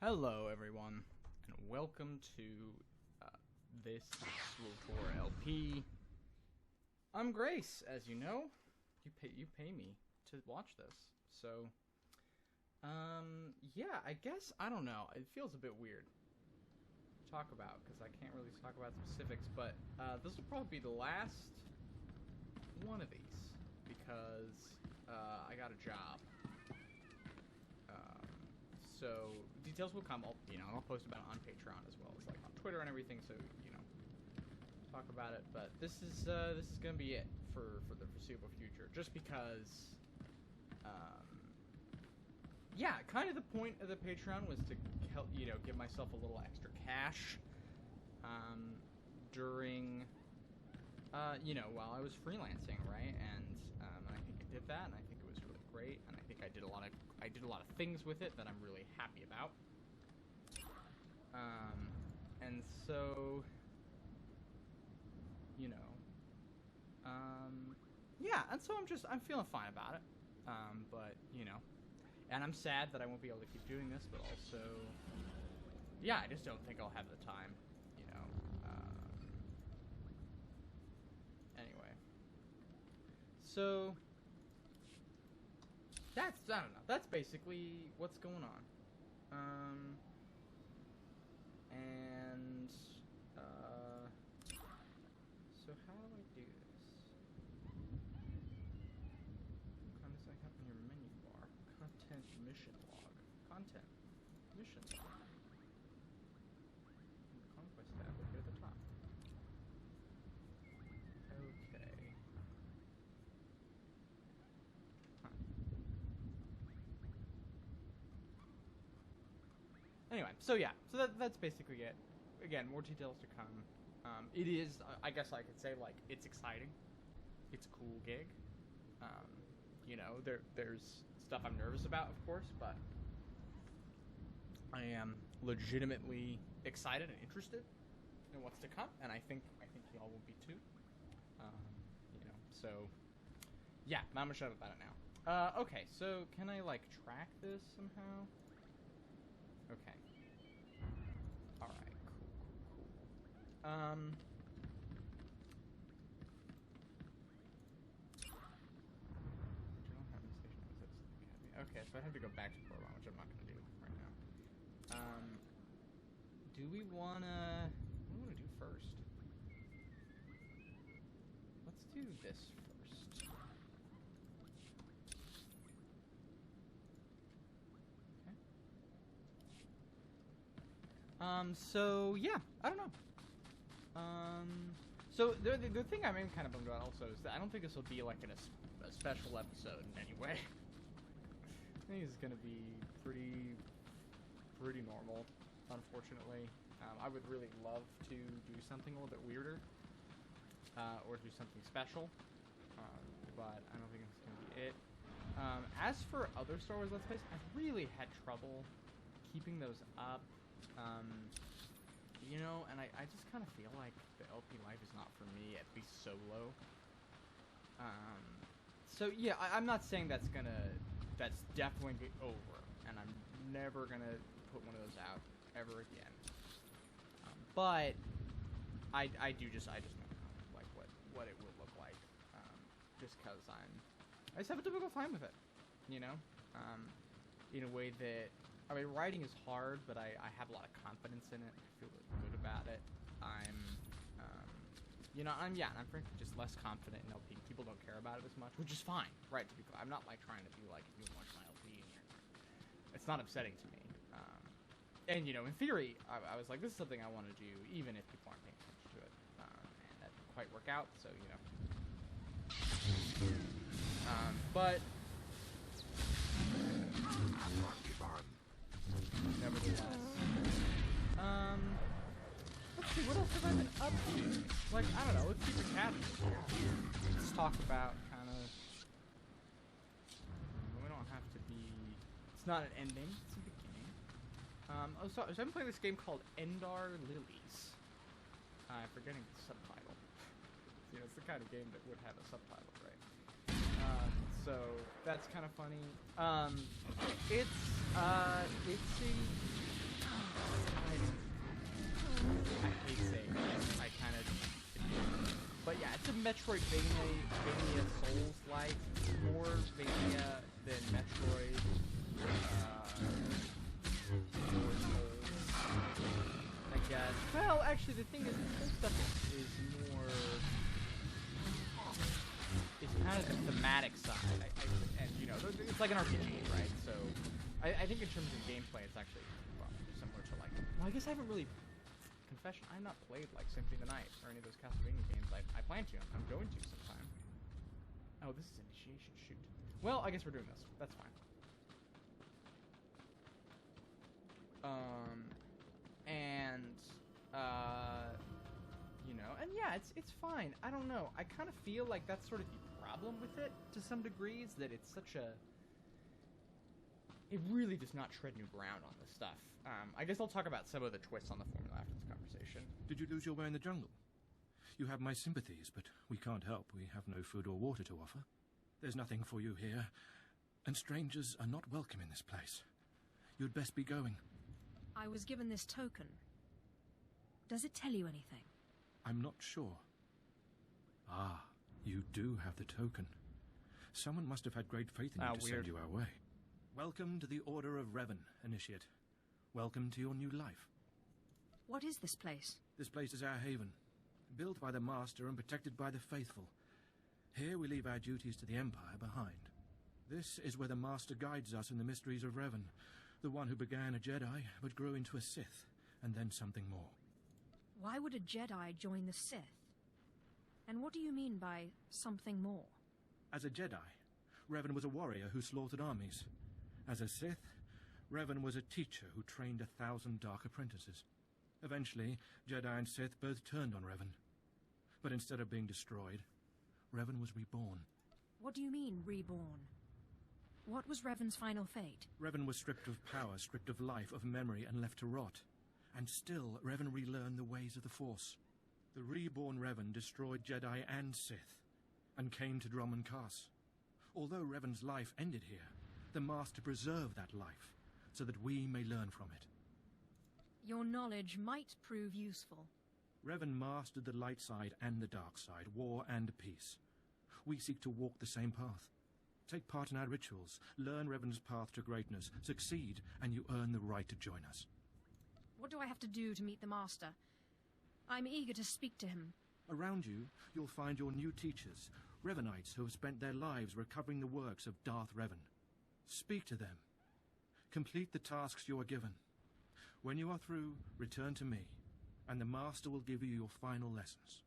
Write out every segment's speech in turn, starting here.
Hello everyone, and welcome to this Swtor Lp. I'm Grace, as you know. You pay me to watch this, so yeah, I guess I don't know. It feels a bit weird to talk about because I can't really talk about specifics, but this will probably be the last one of these because I got a job. So details will come. I'll post about it on Patreon as well as like on Twitter and everything. So talk about it. But this is gonna be it for the foreseeable future. Just because, yeah, kind of the point of the Patreon was to help give myself a little extra cash, during, while I was freelancing, right? And I think I did that, and I think it was really great, and I think I did a lot of things with it that I'm really happy about. And so, yeah, and so I'm feeling fine about it. But and I'm sad that I won't be able to keep doing this, but also, yeah, I just don't think I'll have the time, Anyway, so I don't know. That's basically what's going on. So how do I do this? What kind does that have in your menu bar? Content mission log. Content mission log. Conquest tab over here at the top. Okay. Huh. Anyway, so yeah, so that's basically it. Again, more details to come. It is, I guess I could say, like, it's exciting. It's a cool gig. There's stuff I'm nervous about, of course, but I am legitimately excited and interested in what's to come, and I think y'all will be too. So yeah, not much about it now. Okay, so can I like track this somehow? Okay. All right. Cool. Okay, so I have to go back to Corban, which I'm not going to do right now. Do we wanna? What do we want to do first? Let's do this first. Okay. So yeah, I don't know. So the thing I'm kind of bummed about also is that I don't think this will be like a special episode in any way. I think it's gonna be pretty normal, unfortunately. I would really love to do something a little bit weirder, or do something special, but I don't think it's gonna be it. As for other Star Wars Let's Plays, I've really had trouble keeping those up. And I just kind of feel like the LP life is not for me, at least solo. So yeah, I'm not saying that's definitely over, and I'm never gonna put one of those out ever again. But I just don't know, like, what it will look like, just because I just have a difficult time with it, in a way that, I mean, writing is hard, but I have a lot of confidence in it. I feel really good about it. I'm frankly just less confident in LP. People don't care about it as much, which is fine, right? To be clear, I'm not like trying to be like, if you watch my LP, it's not upsetting to me. And in theory, I was like, this is something I want to do, even if people aren't paying attention to it, and that didn't quite work out. So but nevertheless, let's see, what else have I been up to? Like, I don't know, let's keep it casual. Let's talk about kind of, we don't have to be, it's not an ending, it's a beginning. So I've been playing this game called Endar Lilies. I'm forgetting the subtitle. It's the kind of game that would have a subtitle, right? So that's kind of funny. It's a it's a Metroidvania Souls-like, more Vania than Metroid, or Souls, I guess. Well, actually, the thing is, the Souls stuff is more, it's kind of the thematic side, and, you know, it's like an RPG, right? So, I think in terms of gameplay, it's actually, well, similar to, like, well, I guess I haven't really, confession, I've not played, like, Symphony of the Night, or any of those Castlevania games. I plan to. I'm going to sometime. Oh, this is initiation. Shoot. Well, I guess we're doing this. That's fine. You know, and yeah, it's fine. I don't know. I kind of feel like that's sort of the problem with it, to some degrees, that it's such a... It really does not tread new ground on this stuff. I guess I'll talk about some of the twists on the formula after this conversation. Did you lose your way in the jungle? You have my sympathies, but we can't help. We have no food or water to offer. There's nothing for you here, and strangers are not welcome in this place. You'd best be going. I was given this token. Does it tell you anything? I'm not sure. Ah, you do have the token. Someone must have had great faith in you to send you our way. Welcome to the Order of Revan, Initiate. Welcome to your new life. What is this place? This place is our haven, built by the Master and protected by the faithful. Here we leave our duties to the Empire behind. This is where the Master guides us in the mysteries of Revan, the one who began a Jedi but grew into a Sith, and then something more. Why would a Jedi join the Sith? And what do you mean by something more? As a Jedi, Revan was a warrior who slaughtered armies. As a Sith, Revan was a teacher who trained 1,000 dark apprentices. Eventually, Jedi and Sith both turned on Revan. But instead of being destroyed, Revan was reborn. What do you mean, reborn? What was Revan's final fate? Revan was stripped of power, stripped of life, of memory, and left to rot. And still, Revan relearned the ways of the Force. The reborn Revan destroyed Jedi and Sith, and came to Dromund Kaas. Although Revan's life ended here, the Master preserved that life, so that we may learn from it. Your knowledge might prove useful. Revan mastered the light side and the dark side, war and peace. We seek to walk the same path. Take part in our rituals, learn Revan's path to greatness, succeed, and you earn the right to join us. What do I have to do to meet the Master? I'm eager to speak to him. Around you, you'll find your new teachers, Revanites who have spent their lives recovering the works of Darth Revan. Speak to them. Complete the tasks you are given. When you are through, return to me, and the Master will give you your final lessons.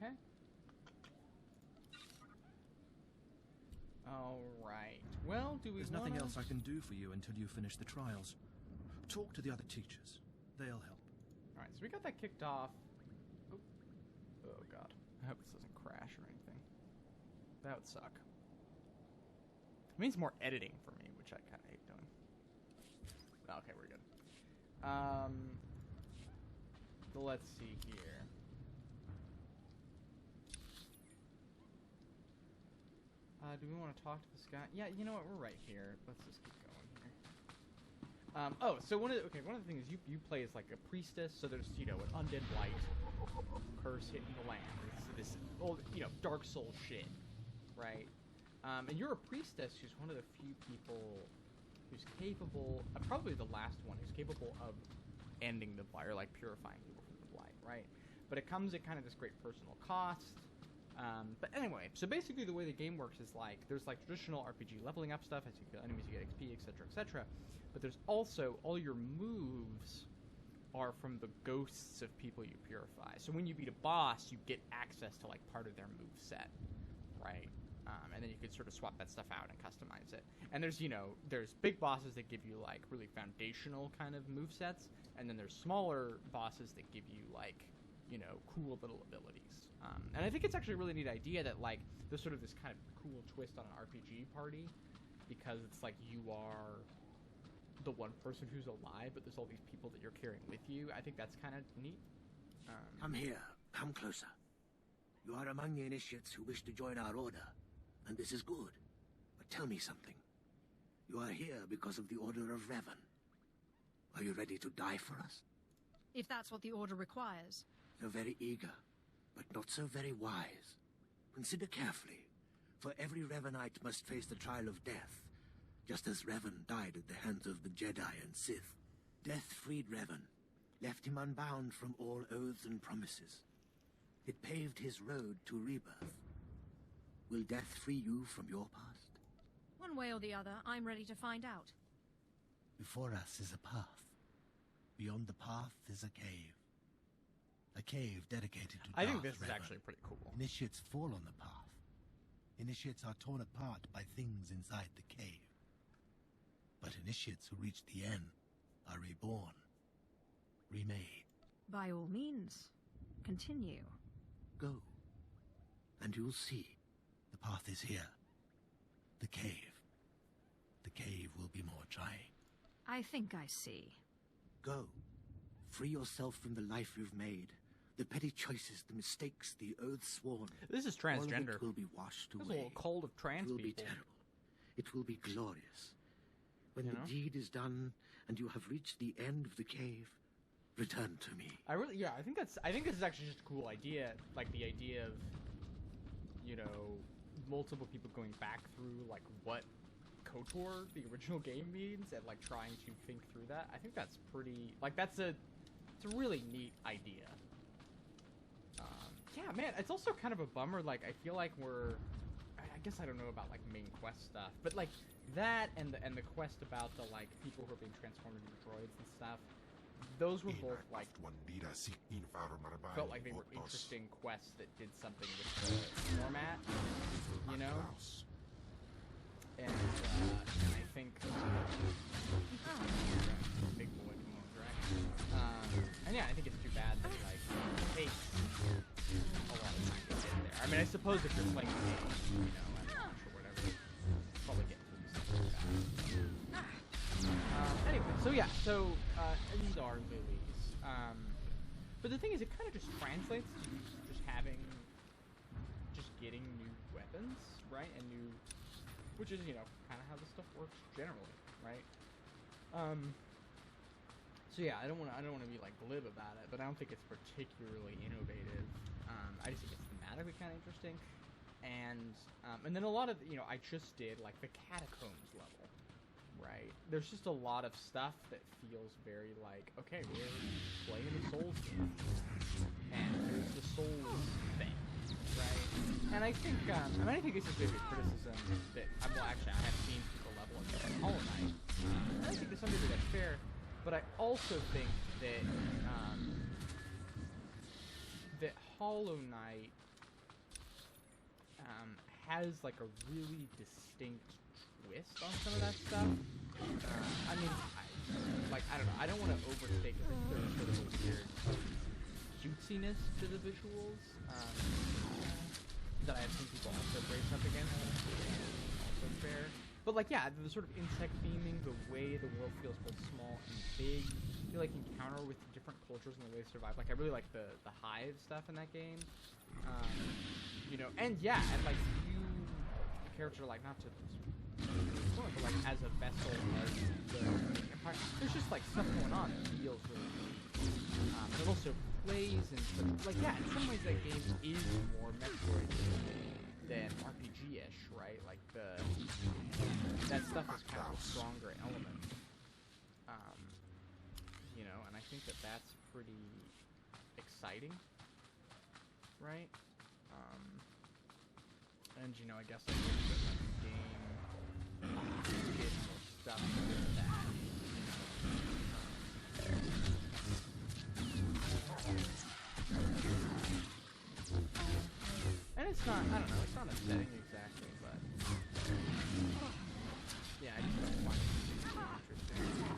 Okay. Alright. Well, There's nothing else I can do for you until you finish the trials. Talk to the other teachers. They'll help. Alright, so we got that kicked off. Oh. Oh god. I hope this doesn't crash or anything. That would suck. It means more editing for me, which I kind of hate doing. Okay, we're good. Let's see here. Do we want to talk to this guy? Yeah, you know what? We're right here. Let's just keep going here. So one of the things you play as like a priestess. So there's an undead blight curse hitting the land. It's this old Dark Soul shit, right? And you're a priestess who's one of the few people who's capable, probably the last one who's capable of ending the blight or like purifying people from the blight, right? But it comes at kind of this great personal cost. But anyway, so basically the way the game works is like, there's like traditional RPG leveling up stuff, as you kill enemies you get XP, etc, etc. But there's also, all your moves are from the ghosts of people you purify. So when you beat a boss, you get access to like part of their move set, right? And then you can sort of swap that stuff out and customize it. And there's, there's big bosses that give you like really foundational kind of move sets, and then there's smaller bosses that give you like, cool little abilities. And I think it's actually a really neat idea that, like, there's sort of this kind of cool twist on an RPG party, because it's like you are the one person who's alive, but there's all these people that you're carrying with you. I think that's kind of neat. Come here. Come closer. You are among the initiates who wish to join our order, and this is good. But tell me something. You are here because of the Order of Revan. Are you ready to die for us? If that's what the Order requires. So very eager, but not so very wise. Consider carefully, for every Revanite must face the trial of death, just as Revan died at the hands of the Jedi and Sith. Death freed Revan, left him unbound from all oaths and promises. It paved his road to rebirth. Will death free you from your past? One way or the other, I'm ready to find out. Before us is a path. Beyond the path is a cave. A cave dedicated to I think Darth this is Revan. actually pretty cool. Initiates fall on the path. Initiates are torn apart by things inside the cave. But initiates who reach the end are reborn, remade. By all means, continue. Go, and you'll see. The path is here. The cave. The cave will be more trying. I think I see. Go. Free yourself from the life you've made. The petty choices, the mistakes, the oaths sworn. This is All of transgender. it will be washed There's a away. little cult of trans It will be people. terrible. It will be glorious. When You the know? deed is done and you have reached the end of the cave, return to me. I think this is actually just a cool idea. Like the idea of, you know, multiple people going back through like what KOTOR, the original game, means, and like trying to think through that. I think that's pretty. Like it's a really neat idea. Yeah, man, it's also kind of a bummer. Like I feel like I guess I don't know about like main quest stuff, but like that and the quest about the like people who are being transformed into droids and stuff. Those were both like felt like they were interesting quests that did something with the format, you know. And I think big boy Kimono Dragon. And yeah, I think it's too bad that like it takes a lot of time to get there. I mean, I suppose if you're playing the game, you know, at launch or whatever, probably get through something like that. Anyway, so yeah, these are lilies. But the thing is, it kind of just translates to just getting new weapons, right? And new, which is, you know, kind of how this stuff works generally, right? So yeah, I don't want to be like glib about it, but I don't think it's particularly innovative. I just think it's thematically kind of interesting, and then a lot of, you know, I just did like the catacombs level, right? There's just a lot of stuff that feels very like, okay, we're playing the Souls game, and there's the Souls thing, right? And I think, I think this is maybe a criticism that, well, actually, I have seen people level up in Hollow Knight. I think to some degree that's fair, but I also think that, that Hollow Knight has like a really distinct twist on some of that stuff. I mean, I don't know. I don't want to overstate because I think there's sort of a weird cutesiness to the visuals that I have seen people also brace up against. Also fair. But like, yeah, the sort of insect theming, the way the world feels both small and big, you like encounter with different cultures and the way they survive. Like, I really like the hive stuff in that game. You know, and yeah, and like you, the character, like not to, but like as a vessel of the Empire, there's just like stuff going on that feels really neat. It also plays in like, yeah, in some ways that game is more Metroid than RPG-ish, right? Like that stuff is kind of a stronger element. You know, and I think that that's pretty exciting, right? And you know, I guess I wish that like the game did more stuff with that. And it's not, I don't know, it's not upsetting exactly, but yeah, I just don't find it interesting.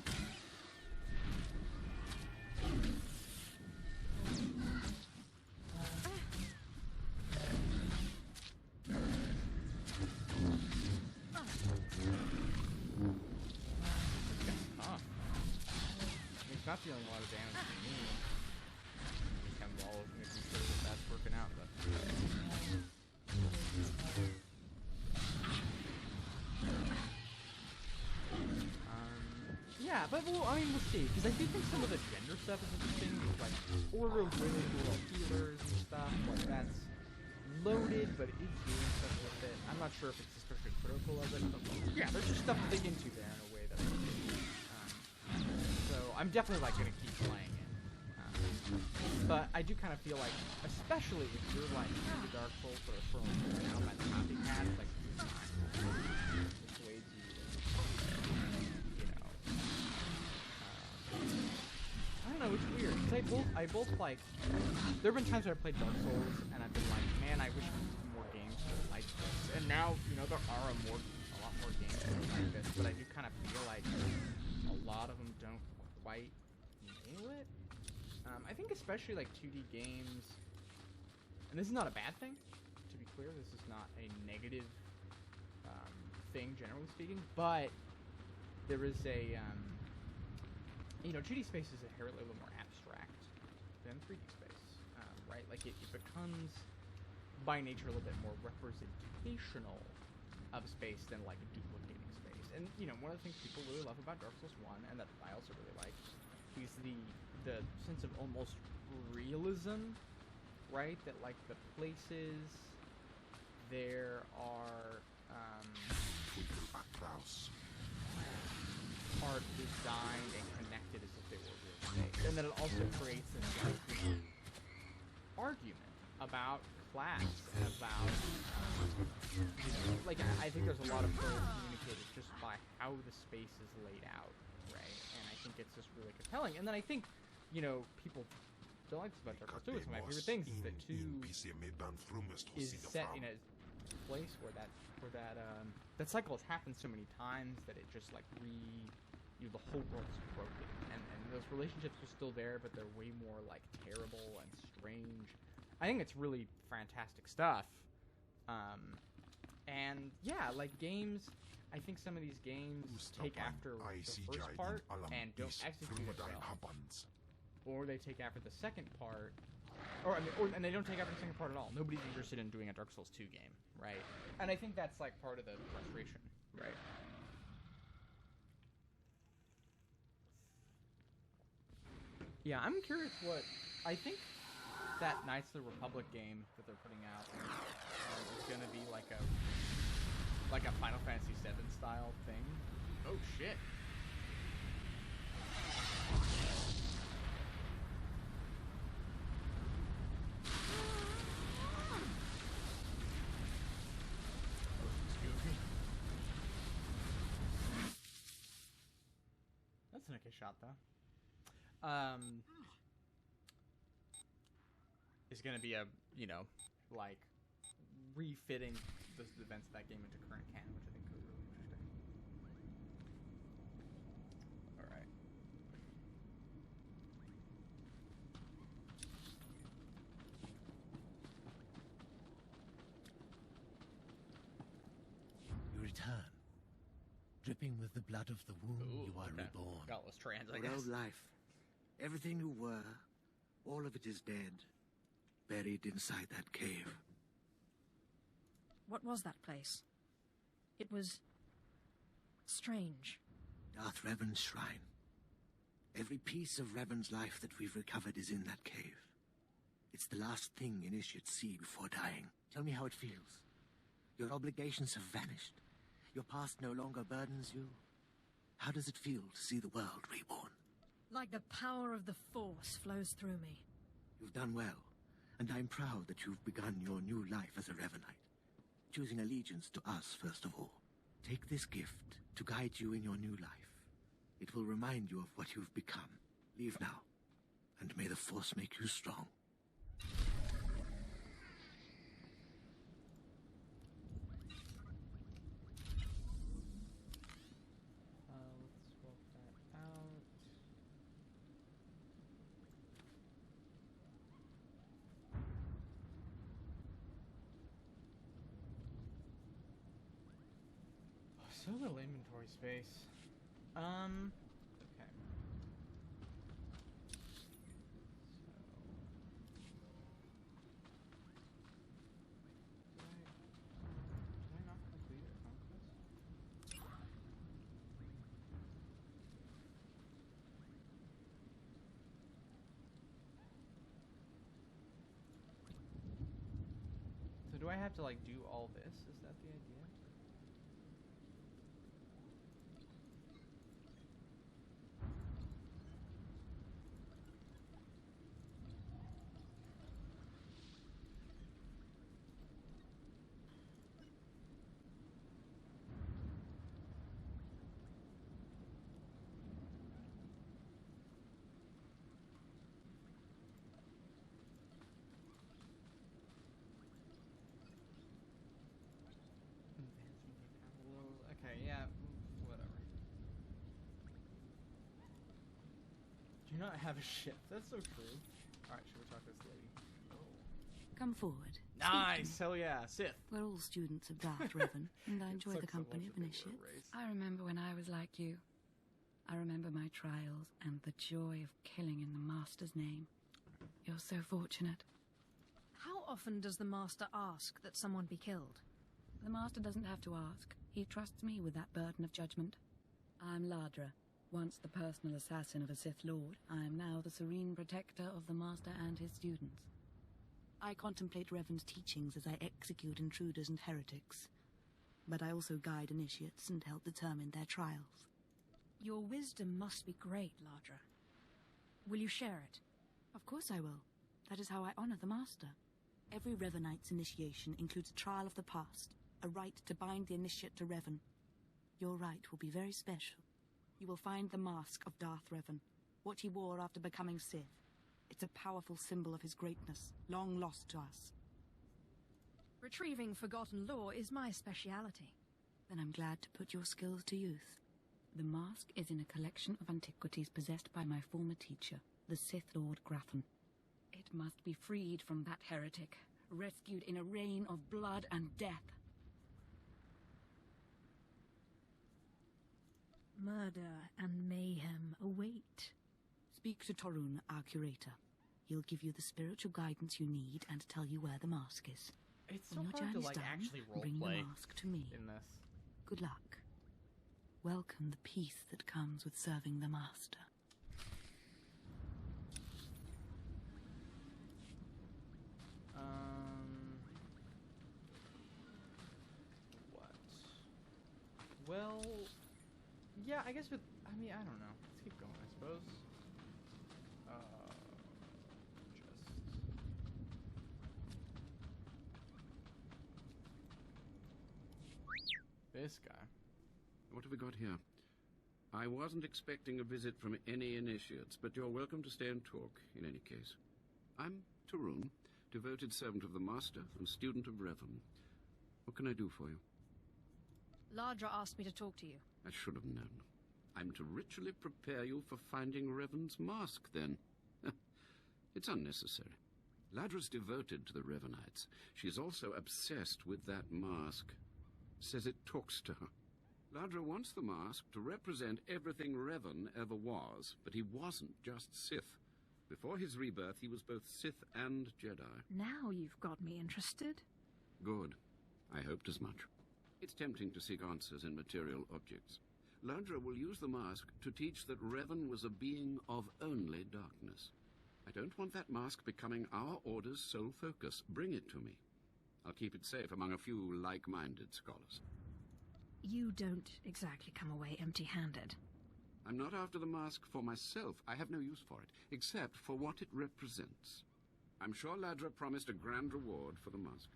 Not dealing a lot of damage to me. Just kind of all making sure that that's working out, but but well, I mean, we'll see, because I do think some of the gender stuff is interesting, like, Order of really cool healers and stuff, like, that's loaded, but it is doing stuff with it. I'm not sure if it's especially critical of it, but yeah, there's just stuff to dig into there in a way that I think. So I'm definitely, like, gonna keep playing it. But I do kind of feel like, especially if you're, like, into Dark Souls or throwing down by the copycat, like, persuades you to, you know, I don't know, it's weird, because I both, like, there have been times where I've played Dark Souls, and I've been like, man, I wish more games were like this, and now, you know, there are a lot more games that are like this, but I do kind of feel like a lot of them don't quite nail it. I think especially, like, 2D games, and this is not a bad thing, to be clear, this is not a negative thing, generally speaking, but there is a, you know, 2D space is inherently a little more abstract than 3D space, right? Like, it becomes, by nature, a little bit more representational of space than, like, duplicating space. And, you know, one of the things people really love about Dark Souls 1, and that I also really like, is the sense of almost realism, right? That, like, the places, there are, are designed and connected as if they were real space. And then it also creates this, like, you know, argument about class and about, you know, like, I think there's a lot of players communicated just by how the space is laid out, right? And I think it's just really compelling. And then I think, you know, people don't like this about Dark Souls 2. It's one of my favorite things is that 2 is set in a place where that cycle has happened so many times that it just, like, you know, the whole world's broken, and those relationships are still there, but they're way more, like, terrible and strange. I think it's really fantastic stuff. And yeah, like, games, I think some of these games take after the first part and don't execute it well. Or they take after the second part, and they don't take after the second part at all. Nobody's interested in doing a Dark Souls 2 game, right? And I think that's, like, part of the frustration, right? Yeah, I'm curious what... I think that Knights of the Republic game that they're putting out is going to be like a Final Fantasy VII style thing. Oh, shit. That's an okay shot, though. Is going to be a, you know, like, refitting the events of that game into current canon, which I think could be really interesting. Alright. You return, dripping with the blood of the womb. Ooh, you are reborn. Godless trans, I Your guess. old life, everything you were, all of it is dead, buried inside that cave. What was that place? It was... strange. Darth Revan's shrine. Every piece of Revan's life that we've recovered is in that cave. It's the last thing initiates see before dying. Tell me how it feels. Your obligations have vanished. Your past no longer burdens you. How does it feel to see the world reborn? Like the power of the Force flows through me. You've done well, and I'm proud that you've begun your new life as a Revanite. Choosing allegiance to us, first of all. Take this gift to guide you in your new life. It will remind you of what you've become. Leave now, and may the Force make you strong. Let's swap that out. So little inventory space. Okay. Did I not complete a conquest? do I have to, like, do all this? Is that the idea? Okay, yeah, whatever. Do not have a ship. That's so true. Alright, should we talk to this lady? Come forward. Nice! Hell yeah, Sith. We're all students of Darth Revan, and I enjoy Sucks the so company much of that they were a initiates. race. I remember when I was like you. I remember my trials and the joy of killing in the Master's name. You're so fortunate. How often does the Master ask that someone be killed? The Master doesn't have to ask. He trusts me with that burden of judgment. I'm Ladra, once the personal assassin of a Sith Lord. I am now the serene protector of the Master and his students. I contemplate Revan's teachings as I execute intruders and heretics. But I also guide initiates and help determine their trials. Your wisdom must be great, Ladra. Will you share it? Of course I will. That is how I honor the Master. Every Revanite's initiation includes a trial of the past, a rite to bind the initiate to Revan. Your rite will be very special. You will find the mask of Darth Revan, what he wore after becoming Sith. It's a powerful symbol of his greatness, long lost to us. Retrieving forgotten lore is my speciality. Then I'm glad to put your skills to use. The mask is in a collection of antiquities possessed by my former teacher, the Sith Lord Grafton. It must be freed from that heretic, rescued in a rain of blood and death. Murder and mayhem await. Speak to Torun, our curator. He'll give you the spiritual guidance you need and tell you where the mask is. It's so When your hard to, journey's like, done, actually bring the roleplay mask to me. in this. Good luck. Welcome the peace that comes with serving the Master. What? Well, yeah, I guess with, I mean, I don't know. Let's keep going, I suppose. This guy. What have we got here? I wasn't expecting a visit from any initiates, but you're welcome to stay and talk, in any case. I'm Torun, devoted servant of the Master and student of Revan. What can I do for you? Ladra asked me to talk to you. I should have known. I'm to ritually prepare you for finding Revan's mask, then. It's unnecessary. Ladra's devoted to the Revanites. She's also obsessed with that mask. Says it talks to her. Ladra wants the mask to represent everything Revan ever was, but he wasn't just Sith. Before his rebirth, he was both Sith and Jedi. Now you've got me interested. Good. I hoped as much. It's tempting to seek answers in material objects. Ladra will use the mask to teach that Revan was a being of only darkness. I don't want that mask becoming our Order's sole focus. Bring it to me. I'll keep it safe among a few like-minded scholars. You don't exactly come away empty-handed. I'm not after the mask for myself. I have no use for it, except for what it represents. I'm sure Ladra promised a grand reward for the mask.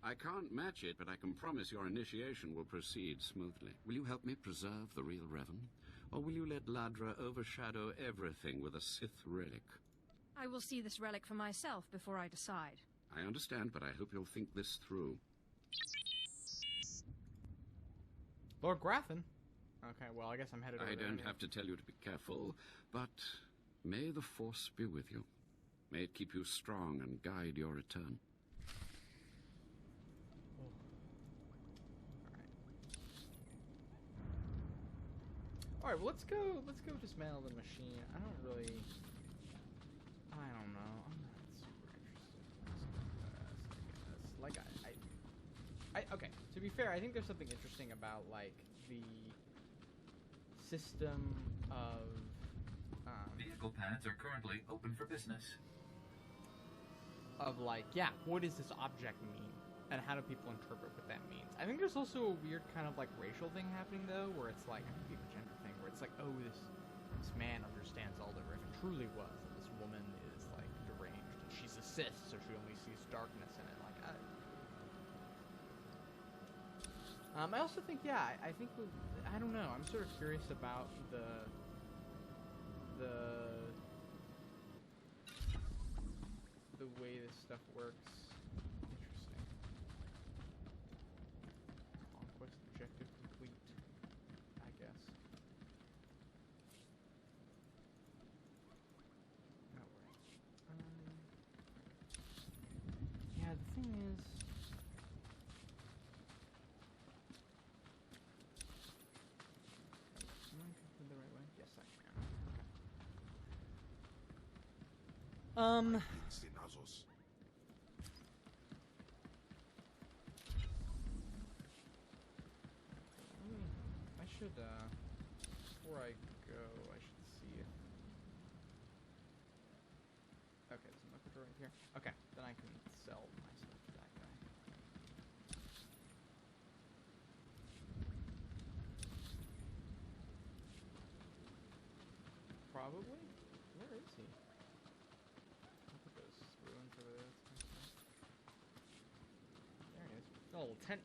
I can't match it, but I can promise your initiation will proceed smoothly. Will you help me preserve the real Revan? Or will you let Ladra overshadow everything with a Sith relic? I will see this relic for myself before I decide. I understand, but I hope you'll think this through. Lord Grafton? Okay, well, I guess I'm headed over I there don't anyway. have to tell you to be careful, but may the Force be with you. May it keep you strong and guide your return. Alright, well, let's go dismantle the machine. I don't know. I'm not super interested in this, I guess. Okay, to be fair, I think there's something interesting about, like, the system of, Vehicle pads are currently open for business. of, like, yeah, what does this object mean? And how do people interpret what that means? I think there's also a weird kind of like racial thing happening though, where it's like, I think a gender thing, where it's like, oh, this man understands all that Riven truly was, and this woman is like deranged, and she's a Sith, so she only sees darkness in it. Like, I also think, yeah, I think I don't know. I'm sort of curious about the way this stuff works. Interesting. Conquest objective complete, I guess. Oh, right. Yeah, the thing is, am I going the right way? Yes, I am. I should, before I go, I should see if... Okay, there's a liquid right here. Okay, then I can sell my stuff to that guy. Probably? Where is he? Look at those ruins over there. There he is. Oh, tent.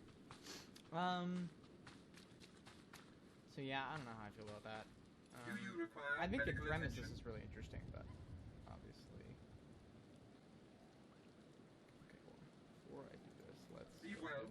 So yeah, I don't know how I feel about that. Do you require I think the medical premise attention? is really interesting, but obviously. Okay, hold on. Before I do this, let's. Be well.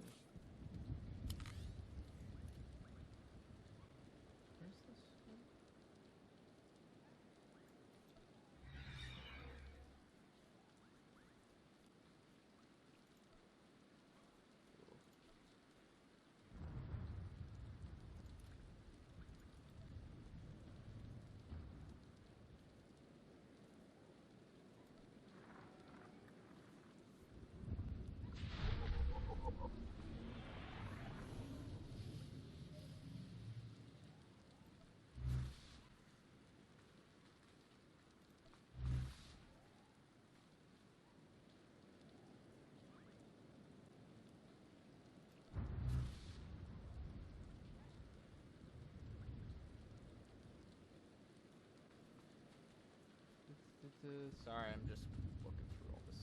Where's this? Sorry, I'm just looking through all this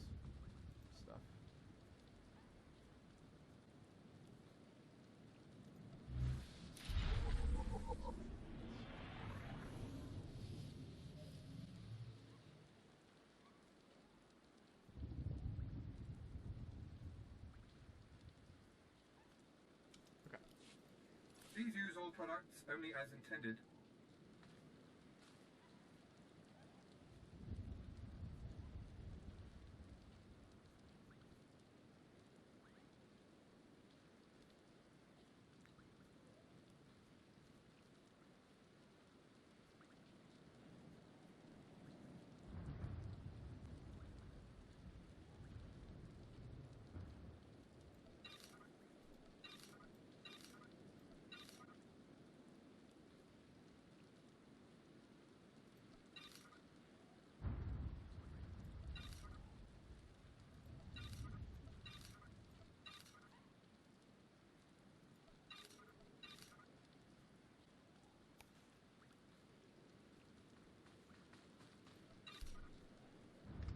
stuff. Okay. Please use all products only as intended.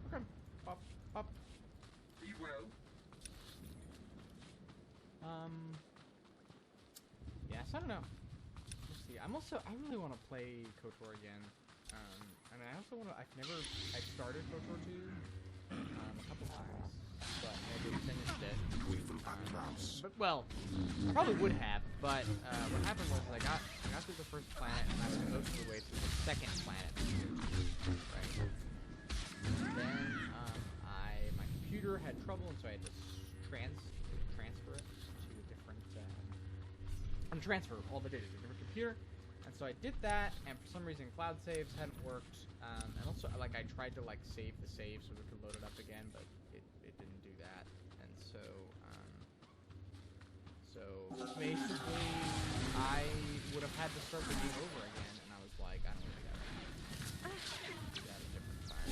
Okay. Pop, pop. Be well. Yes, I don't know. Let's see. I really want to play KOTOR again. And I also want to, I started KOTOR 2, a couple times, but never finished it. But, well, I probably would have, but, what happened was I got through the first planet, and I was most of the way through the second planet. Right? And then, my computer had trouble, and so I had to transfer it to a different, transfer all the data to a different computer. And so I did that, and for some reason cloud saves hadn't worked, and also, like, I tried to, like, save the save so we could load it up again, but it didn't do that. And so, basically, I would have had to start the game over again, and I was like, I don't really got to do that a different time.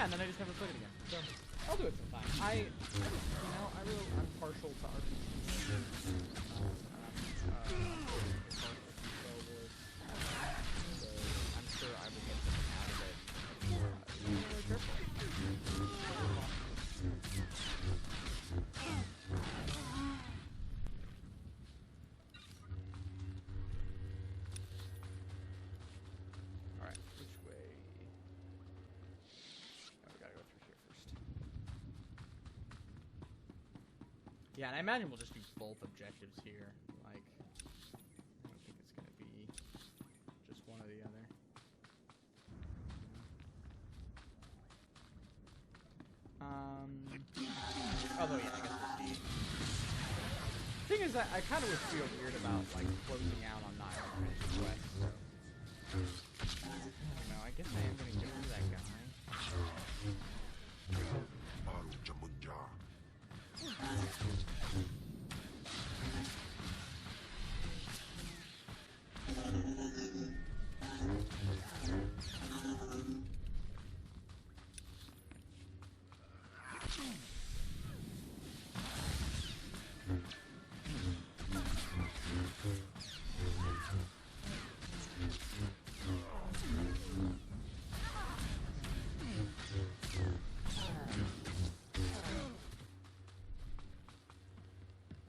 Yeah, and then I just never played it again. So I'll do it sometime. I'm partial to RPGs. So I'm sure I will get something out of it. Really careful. Alright, which way? Oh, we gotta go through here first. Yeah, and I imagine we'll just do both objectives here. Like, I don't think it's gonna be just one or the other. Although, yeah, I guess we'll see. Thing is that I kind of would feel weird about, like, closing out on not having finished the quest, so. I don't know, I guess I am gonna get rid of that guy.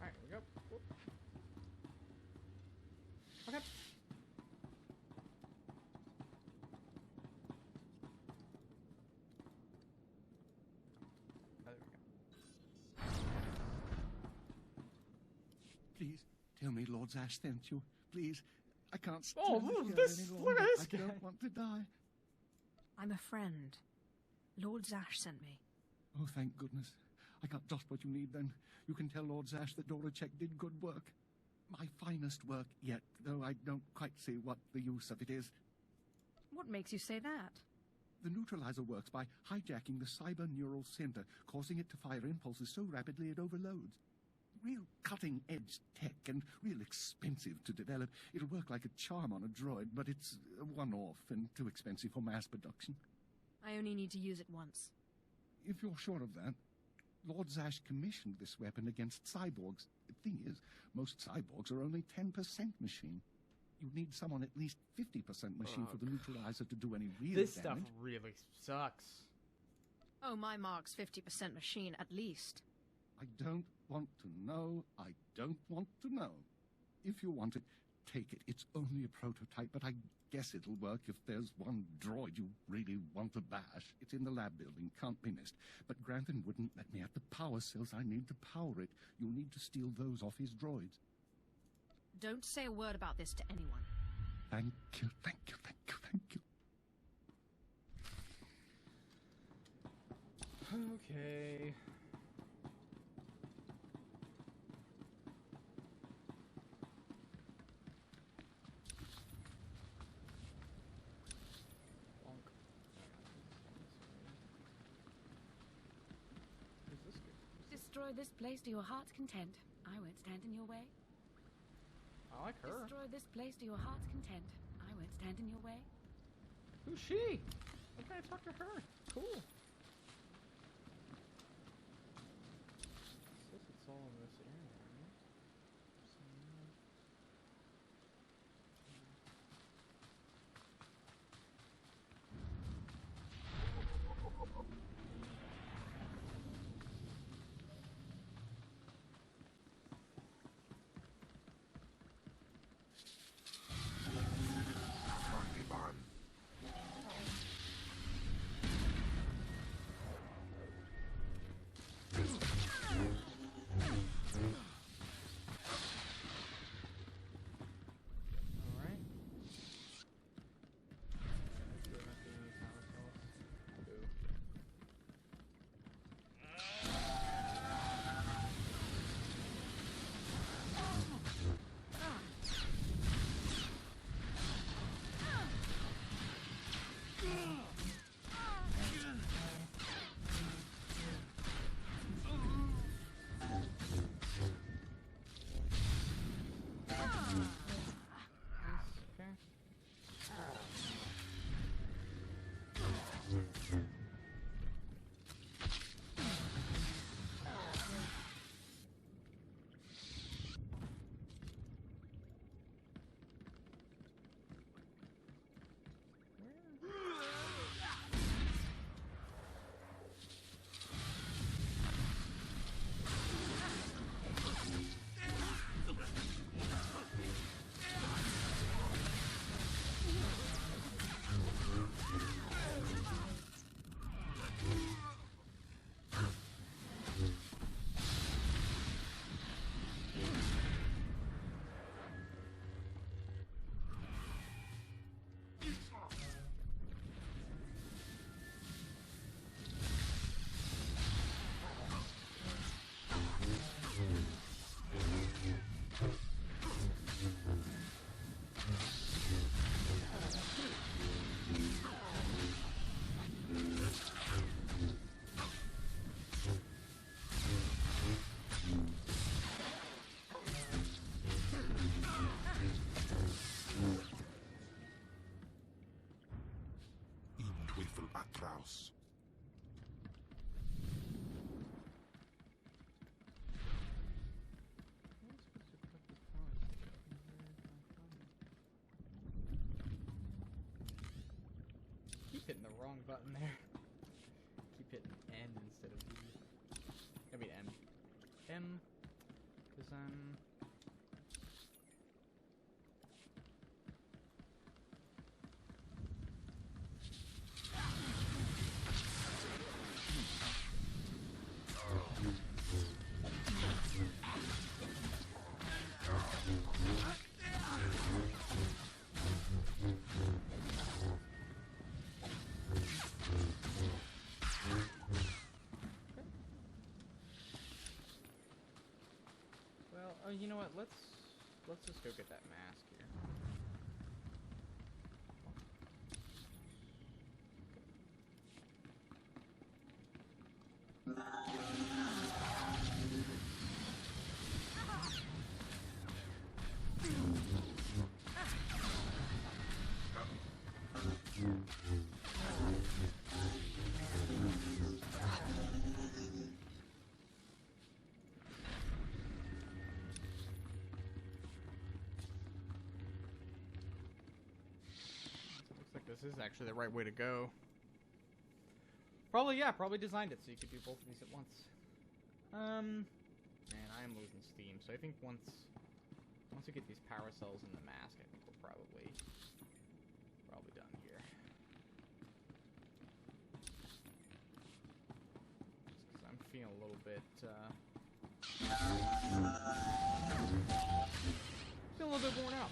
Alright, here we go. Whoop. Okay. Oh, there we go. Please, tell me Lord Zash sent you. Please, I can't stand Oh, here look, this- any look longer. at this I guy. don't want to die. I'm a friend. Lord Zash sent me. Oh, thank goodness. I got just what you need then. You can tell Lord Zash that Doracek did good work. My finest work yet, though I don't quite see what the use of it is. What makes you say that? The neutralizer works by hijacking the cyber neural center, causing it to fire impulses so rapidly it overloads. Real cutting-edge tech and real expensive to develop. It'll work like a charm on a droid, but it's a one-off and too expensive for mass production. I only need to use it once. If you're sure of that, Lord Zash commissioned this weapon against cyborgs. The thing is, most cyborgs are only 10% machine. You need someone at least 50% machine for the neutralizer to do any real This damage. stuff really sucks. Oh, my mark's 50% machine, at least. I don't want to know. I don't want to know. If you want it, take it. It's only a prototype, but I guess it'll work if there's one droid you really want to bash. It's in the lab building, can't be missed. But Grantham wouldn't let me have the power cells I need to power it. You'll need to steal those off his droids. Don't say a word about this to anyone. Thank you, thank you, thank you, thank you. Okay. Bonk. Is this good? Destroy this place to your heart's content. I won't stand in your way. I like her. Destroy this place to your heart's content. I won't stand in your way. Who's she? Why can't I talk to her? Cool. Says it's all in this area, right? button there. Keep hitting N instead of D. I mean M. M, because oh, you know what? Let's just go get that mask here. This is actually the right way to go. Probably, yeah, probably designed it so you could do both of these at once. Man, I am losing steam, so I think once we get these power cells in the mask, I think we're probably done here. Just 'cause I'm feeling a little bit, worn out.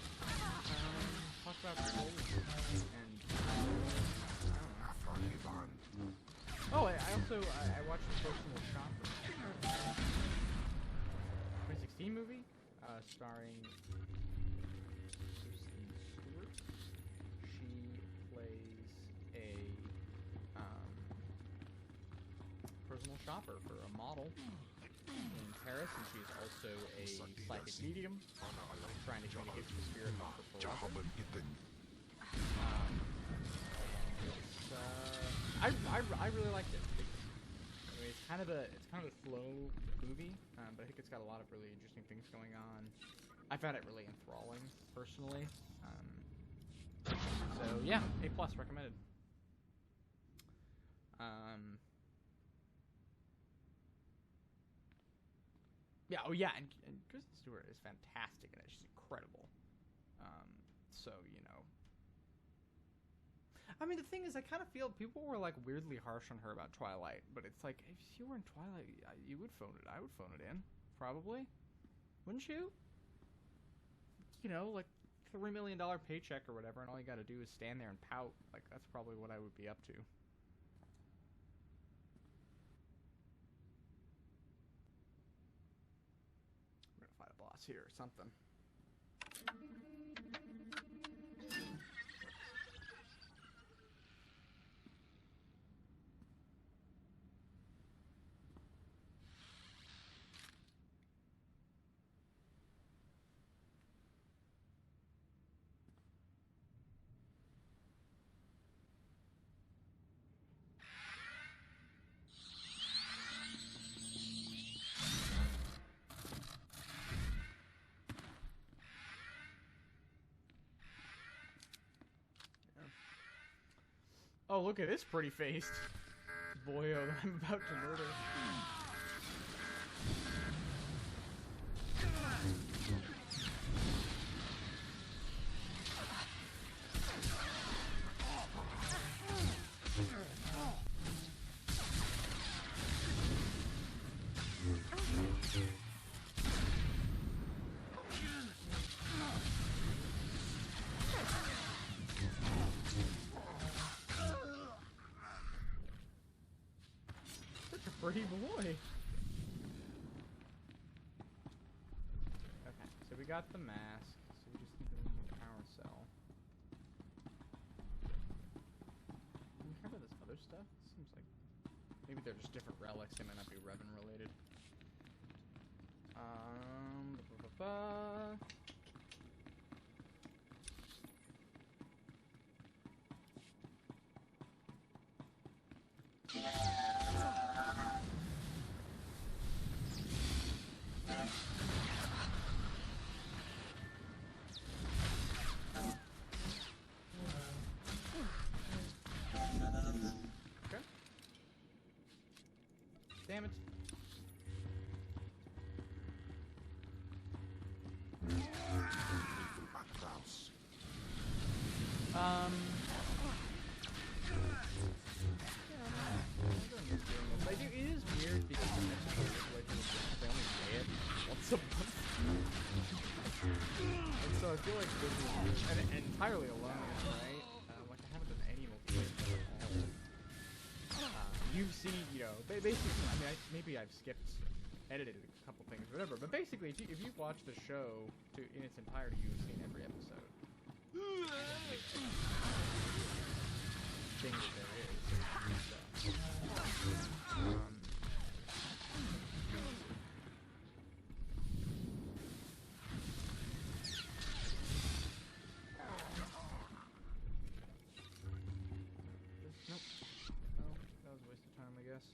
Talk about goals and oh, I also watched the Personal Shopper 2016 movie starring Kristen Stewart. She plays a personal shopper for a model in Paris, and she's also a psychic medium trying to communicate with the spirit of her beloved. I really liked it. I mean, it's kind of a slow movie, but I think it's got a lot of really interesting things going on. I found it really enthralling personally. So yeah, A+ recommended. Yeah, oh yeah, and Kristen Stewart is fantastic in it. She's incredible. So, you know. I mean, the thing is, I kind of feel people were, like, weirdly harsh on her about Twilight, but it's like, if you were in Twilight, you would phone it. I would phone it in, probably. Wouldn't you? You know, like, $3 million paycheck or whatever, and all you gotta do is stand there and pout. Like, that's probably what I would be up to. I'm gonna fight a boss here or something. Oh, look at this pretty faced boyo that I'm about to murder. Pretty boy. Okay, so we got the mask, so we just need to move the power cell. Can we cover this other stuff? It seems like maybe they're just different relics. They might not be Revan related. Damn it. Like, it is weird because they only say it once a month. And so I feel like this is and entirely alone, right? Like I haven't done any multiplayer at all. You've seen, you know, basically, I mean, maybe I've edited a couple things, whatever. But basically, if you watch the show in its entirety, you've seen every episode. Thing that there is. Nope. No, that was a waste of time, I guess.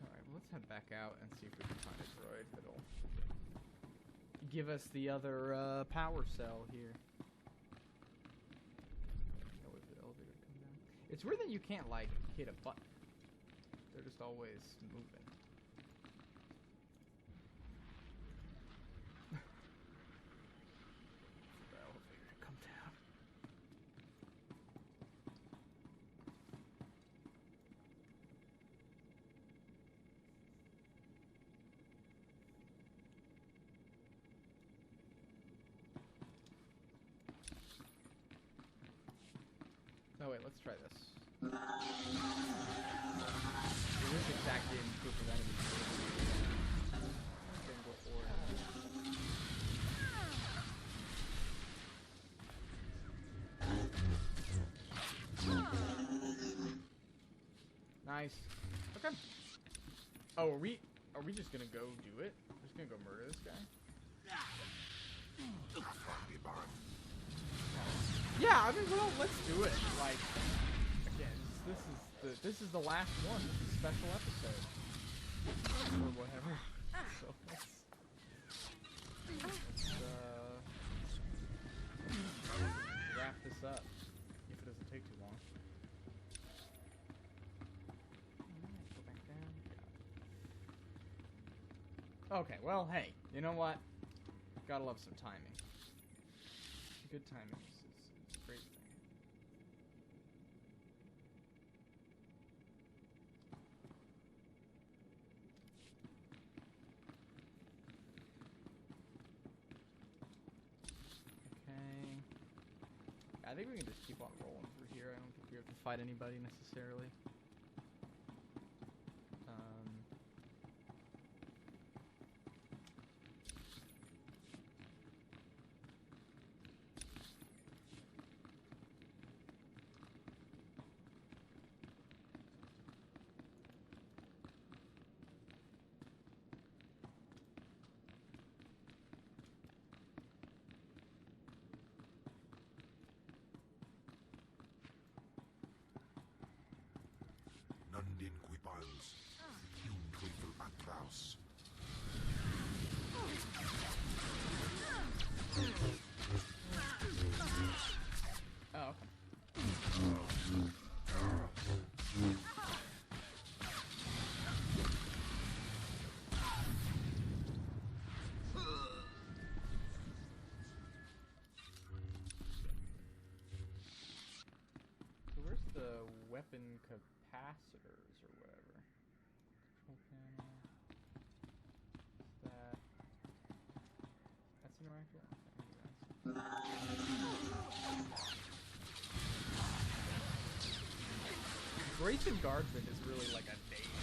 Alright, well, let's head back out and see if we can find a droid that'll give us the other power cell here. Oh, wait for the elevator to come down. It's weird that you can't, like, hit a button. They're just always moving. The elevator to come down. Oh wait, let's try this. In this exact game, group of enemies. Single order. Nice. Okay. Oh, are we just gonna go do it? We're just gonna go murder this guy? Yeah, I mean, well, let's do it. Like, again, this is the last one. This is a special episode, or whatever. So let's wrap this up if it doesn't take too long. Go back down. Okay, well, hey, you know what? Gotta love some timing. Good timing is a great thing. Okay. I think we can just keep on rolling through here. I don't think we have to fight anybody necessarily. Oh, okay. So where's the weapon capacitors or whatever? Control panel. What's that? That's interactive? Grayson Guardsman is really like a name.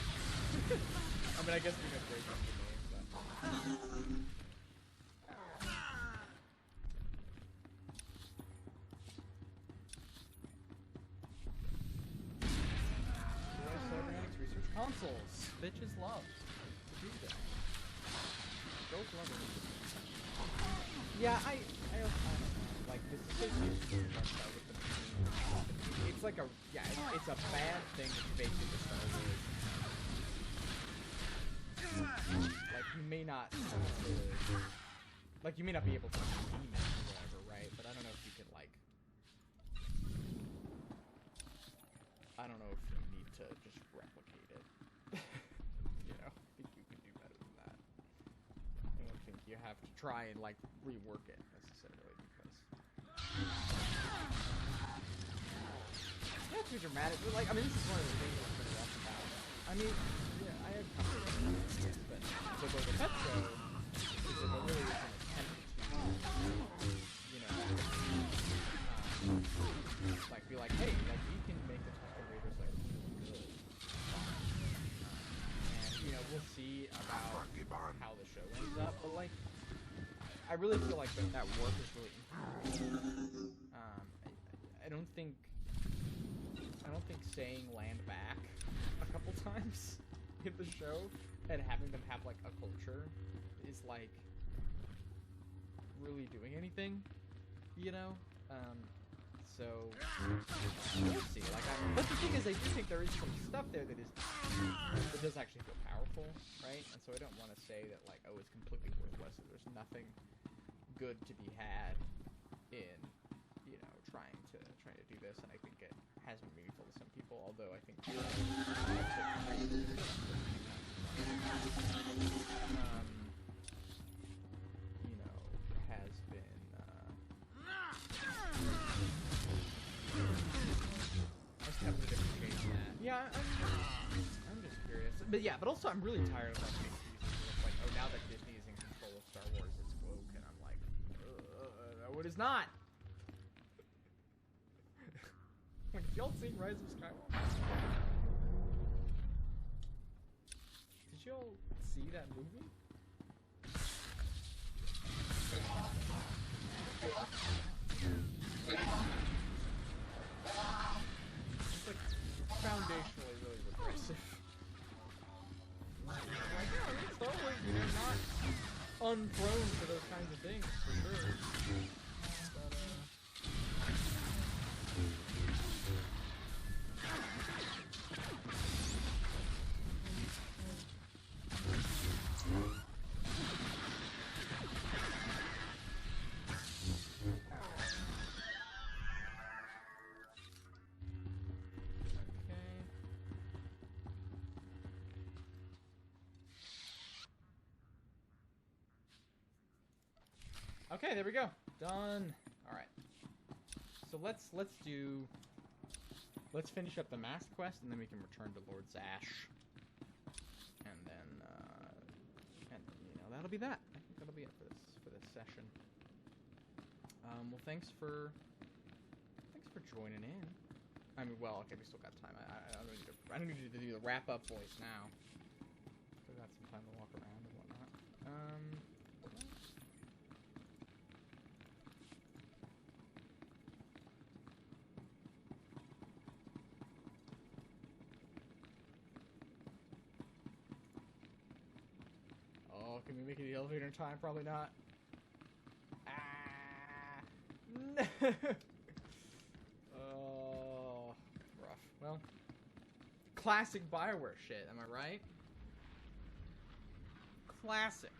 I mean, I guess because Grayson's the name, but... Cybernetics Research Consoles. Bitches love. Tuesday. Girls love it. Yeah, I don't know. Like, this association with the it's like a, yeah, it's a bad thing to bake into Star Wars. Like, you may not be able to redeem it or whatever, right? But I don't know if you could, like, I don't know if you need to just replicate it. You know, I think you can do better than that. I don't think you have to try and, like, rework it necessarily, because... Not too dramatic, but, like, I mean, this is one of the things that's pretty rough about. I mean, yeah, I have conversations with this, but the Boba Fett show is that there really is an attempt to, you know, like, be like, hey, like, we can make the Tusken Raiders, like, really good. And, you know, we'll see about how the show ends up, but, like, I really feel like that work is really important. I don't think saying land back a couple times in the show and having them have, like, a culture is, like, really doing anything, you know? So we'll see. Like, but the thing is, I do think there is some stuff there that does actually feel powerful, right? And so I don't want to say that, like, oh, it's completely worthless, or there's nothing good to be had in, you know, trying to do this. And I think it has been meaningful to some people, although I think you know, has been I was having a different change in that. Yeah, I'm just curious. But yeah, but also I'm really tired of that thing. Like, oh, now that Disney is in control of Star Wars, it's woke, and I'm like, no, it is not. Like, did y'all see Rise of Skywalker? Did y'all see that movie? It's like foundationally really regressive. Like, yeah, I mean, Star Wars, you know, not unprone to those kinds of things, for sure. But, okay, there we go. Done. All right. So let's finish up the mask quest, and then we can return to Lord Zash. And then you know, that'll be that. I think that'll be it for this session. Well, thanks for joining in. I mean, well, okay, we still got time. I don't need to do the wrap up voice now. Still got some time to walk around and whatnot. Oh, can we make it the elevator in time? Probably not. No. Oh, rough. Well, classic BioWare shit, am I right? Classic.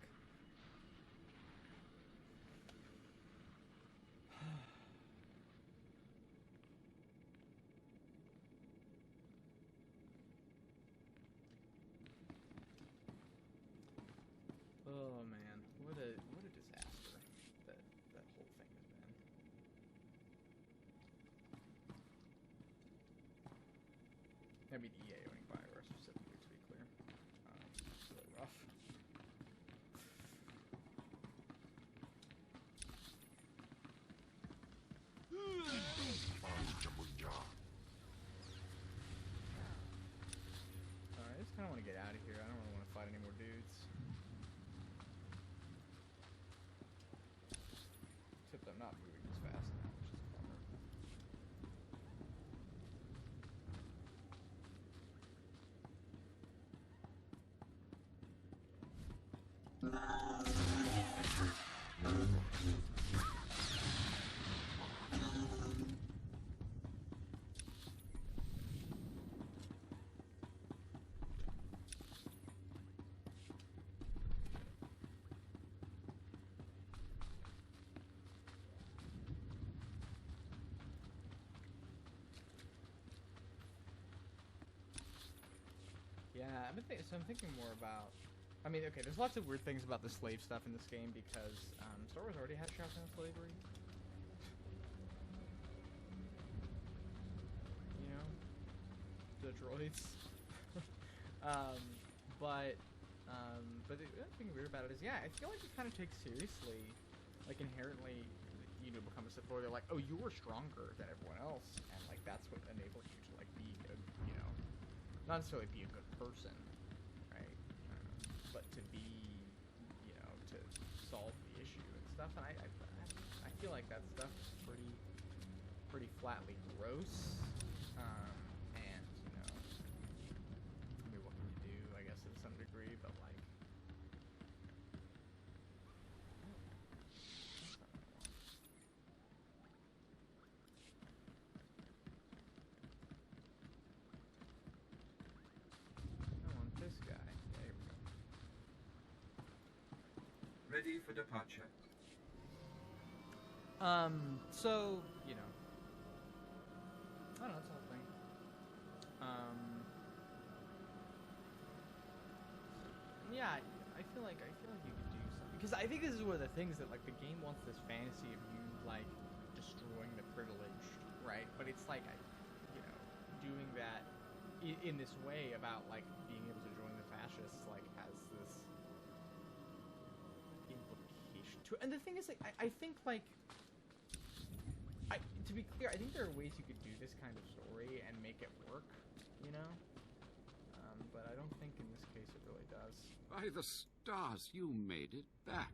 Oh man, what a disaster that whole thing has been. I mean, EA owning BioWare specifically, to be clear. It's really rough. Alright, I just kind of want to get out of here. I don't really want to fight any more dudes. Except I'm not moving as fast now, which is a bummer. Yeah, so I'm thinking more about... I mean, okay, there's lots of weird things about the slave stuff in this game because Star Wars already had shotgun slavery. You know? The droids. But the other thing weird about it is, yeah, I feel like it kind of takes seriously, like, inherently, you know, become a Sith Lord. They're like, oh, you were stronger than everyone else, and, like, that's what enables you to, like, be a, you know, not necessarily be a good person, right? But to be, you know, to solve the issue and stuff. And I feel like that stuff is pretty flatly gross. And, you know, I mean, what can you do, I guess, to some degree, but, like, I want this guy. There we go. Ready for departure. So, you know, I don't know, that's the whole thing. Yeah, I feel like you could do something, because I think this is one of the things that, like, the game wants this fantasy of you, like, destroying the privileged, right? But it's like, you know, doing that in this way about, like, being able to join the fascists, like, has this implication to it. And the thing is, like, I think, like, to be clear, I think there are ways you could do this kind of story and make it work, you know? But I don't think in this case it really does. By the stars, you made it back.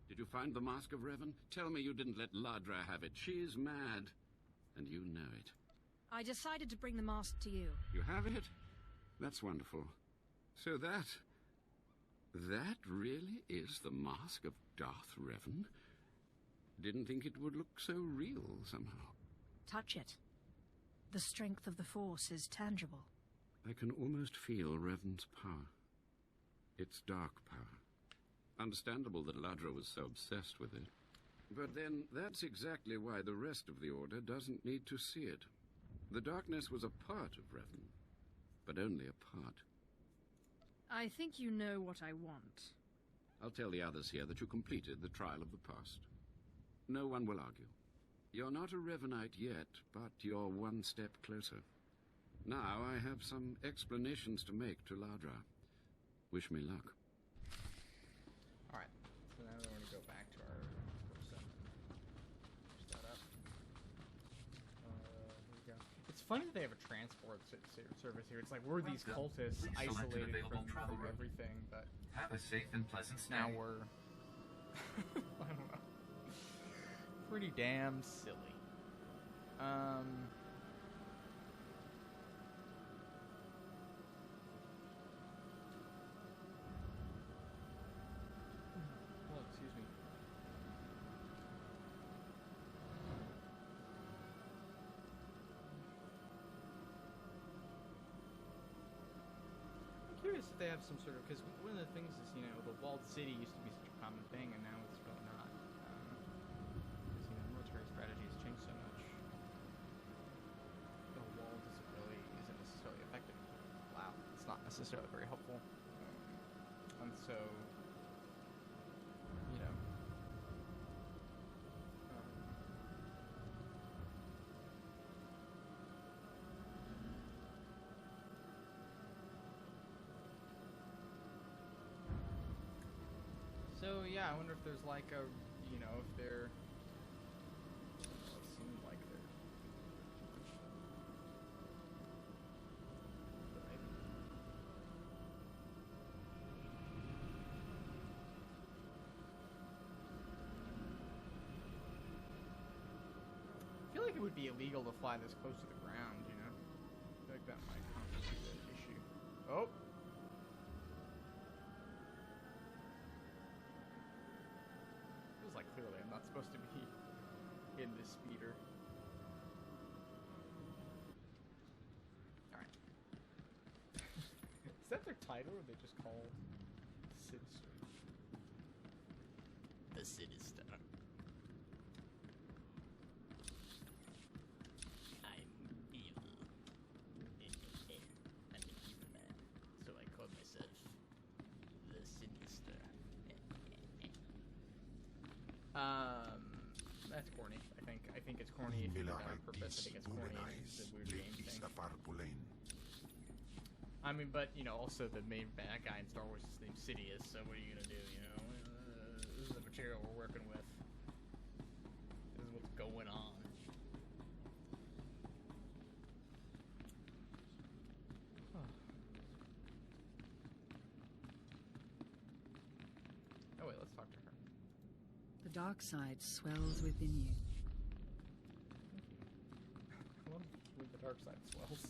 Did you find the Mask of Revan? Tell me you didn't let Ladra have it. She's mad, and you know it. I decided to bring the mask to you. You have it? That's wonderful. So that really is the mask of Darth Revan? Didn't think it would look so real somehow. Touch it. The strength of the Force is tangible. I can almost feel Revan's power. It's dark power. Understandable that Ladra was so obsessed with it. But then, that's exactly why the rest of the Order doesn't need to see it. The darkness was a part of Revan, but only a part. I think you know what I want. I'll tell the others here that you completed the trial of the past. No one will argue. You're not a Revanite yet, but you're one step closer. Now I have some explanations to make to Ladra. Wish me luck. Alright, so now we're going to go back to our person. Push that up. Here we go. It's funny that they have a transport service here. It's like, we're these cultists isolated from everything, but have a safe and pleasant stay. Now we're... I don't know. Pretty damn silly. Oh, excuse me. I'm curious if they have some sort of, because one of the things is, you know, the walled city used to be such a common thing, and now it's really not. Because, you know, military strategy has changed so much. The wall isn't necessarily effective. Wow, it's not necessarily very helpful. And so, you know. So yeah, I wonder if there's like a, you know, if they're, it seemed like they're, but maybe. I feel like it would be illegal to fly this close to the ground, you know? I feel like that might constitute an issue. Oh! Feels like clearly I'm not supposed to be in this speeder. Alright. Is that their title, or are they just called Sinister? The Sinister. I'm evil. I'm an evil man. So I That's corny. I think it's corny if you do that on purpose. I think it's corny. It's a weird game thing. I mean, but you know, also the main bad guy in Star Wars is named Sidious. So what are you gonna do? You know, this is the material we're working with. This is what's going on. Oh wait, let's talk to her. The dark side swells within you. I love when the dark side swells.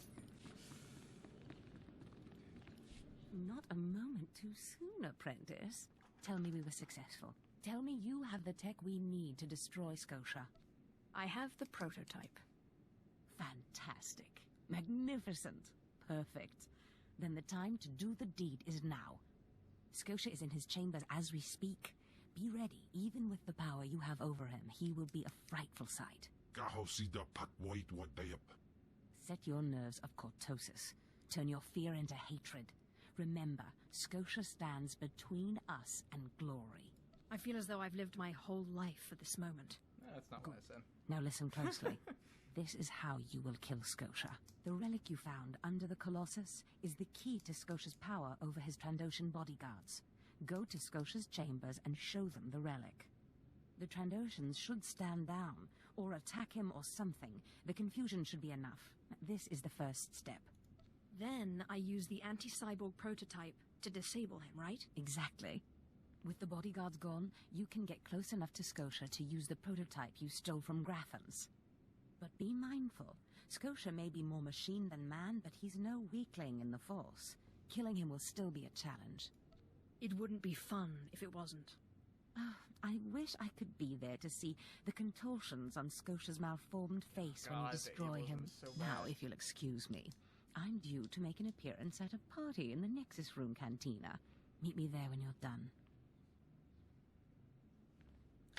Not a moment too soon, apprentice. Tell me we were successful. Tell me you have the tech we need to destroy Scotia. I have the prototype. Fantastic. Magnificent. Perfect. Then the time to do the deed is now. Scotia is in his chambers as we speak. Be ready. Even with the power you have over him, he will be a frightful sight. Set your nerves of cortosis. Turn your fear into hatred. Remember, Scotia stands between us and glory. I feel as though I've lived my whole life for this moment. That's not what I said. Now listen closely. This is how you will kill Scotia. The relic you found under the Colossus is the key to Scotia's power over his Trandoshan bodyguards. Go to Scotia's chambers and show them the relic. The Trandoshans should stand down, or attack him or something. The confusion should be enough. This is the first step. Then I use the anti-cyborg prototype to disable him, right? Exactly. With the bodyguards gone, you can get close enough to Scotia to use the prototype you stole from Grathans. But be mindful. Scotia may be more machine than man, but he's no weakling in the Force. Killing him will still be a challenge. It wouldn't be fun if it wasn't. Oh, I wish I could be there to see the contortions on Scotia's malformed face when you destroy him. So now, if you'll excuse me, I'm due to make an appearance at a party in the Nexus Room Cantina. Meet me there when you're done.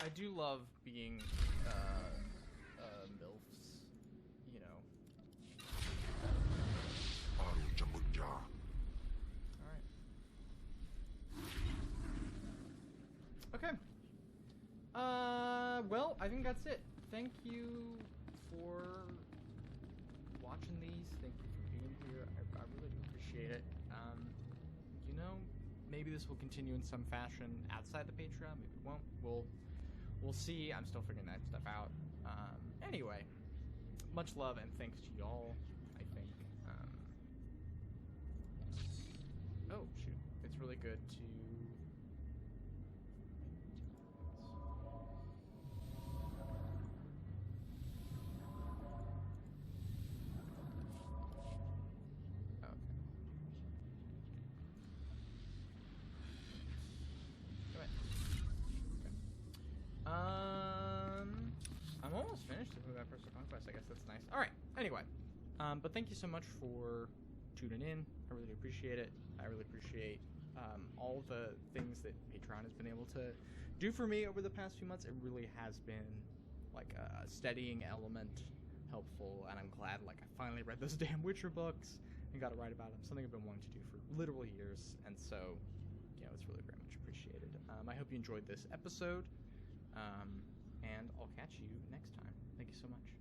I do love being, MILFs, you know. Alright. Okay. Well, I think that's it. Thank you for watching these. Thank you for being here. I really do appreciate it. You know, maybe this will continue in some fashion outside the Patreon. Maybe it won't. We'll see. I'm still figuring that stuff out. Anyway, much love and thanks to y'all, I think. Oh, shoot. It's really good to... I'm almost finished with that Personal Conquest. I guess that's nice. Alright, anyway. But thank you so much for tuning in. I really appreciate it. I really appreciate all the things that Patreon has been able to do for me over the past few months. It really has been like a steadying element, helpful, and I'm glad like I finally read those damn Witcher books and got to write about them. Something I've been wanting to do for literal years, and so, you know, it's really very much appreciated. I hope you enjoyed this episode. And I'll catch you next time. Thank you so much.